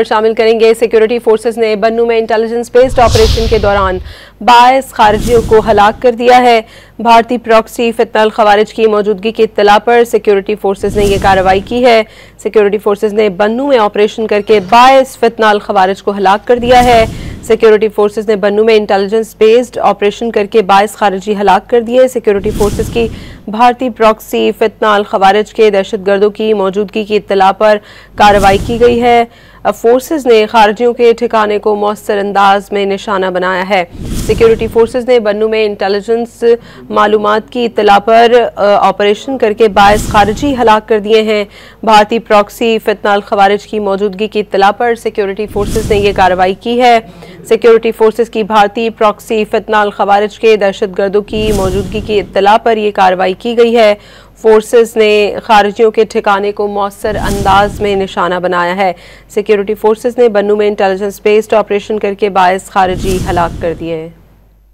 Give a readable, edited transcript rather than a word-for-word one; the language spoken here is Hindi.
पर शामिल करेंगे। सिक्योरिटी फोर्सेस ने बन्नू में इंटेलिजेंस बेस्ड ऑपरेशन के दौरान 22 खारिजियों को हलाक कर दिया है। भारतीय प्रॉक्सी फितनल खवारिज की मौजूदगी की इत्तला पर सिक्योरिटी फोर्सेस ने यह कार्रवाई की है। सिक्योरिटी फोर्सेस ने बन्नू में ऑपरेशन करके 22 फितनल खवारिज को हलाक कर दिया है। सिक्योरिटी फोर्सेस ने बन्नू में इंटेलिजेंस बेस्ड ऑपरेशन करके 22 खारिजी हलाक कर दिए। सिक्योरिटी फोर्सेस की भारतीय प्रॉक्सी फितनल खवारिज के दहशतगर्दों की मौजूदगी की इत्तला पर कार्रवाई की गई है। फोर्सेस ने खारिजियों के ठिकाने को मौसर अंदाज में निशाना बनाया है। सिक्योरिटी फोर्सेस ने बन्नू में इंटेलिजेंस मालूमात की इत्तला पर ऑपरेशन करके 22 खारिजी हलाक कर दिए हैं। भारतीय प्रॉक्सी फितनल खवारिज की मौजूदगी की इत्तला पर सिक्योरिटी फोर्सेस ने यह कार्रवाई की है। सिक्योरिटी फोर्सेस की भारतीय प्रॉक्सी फितनल खवारिज के दहशतगर्दों की मौजूदगी की इत्तला पर यह कार्रवाई की गई है। फोर्सेस ने खारिजियों के ठिकाने को मौसर अंदाज में निशाना बनाया है। सिक्योरिटी फोर्सेस ने बन्नू में इंटेलिजेंस बेस्ड ऑपरेशन करके 22 खारिजी हलाक कर दिए हैं।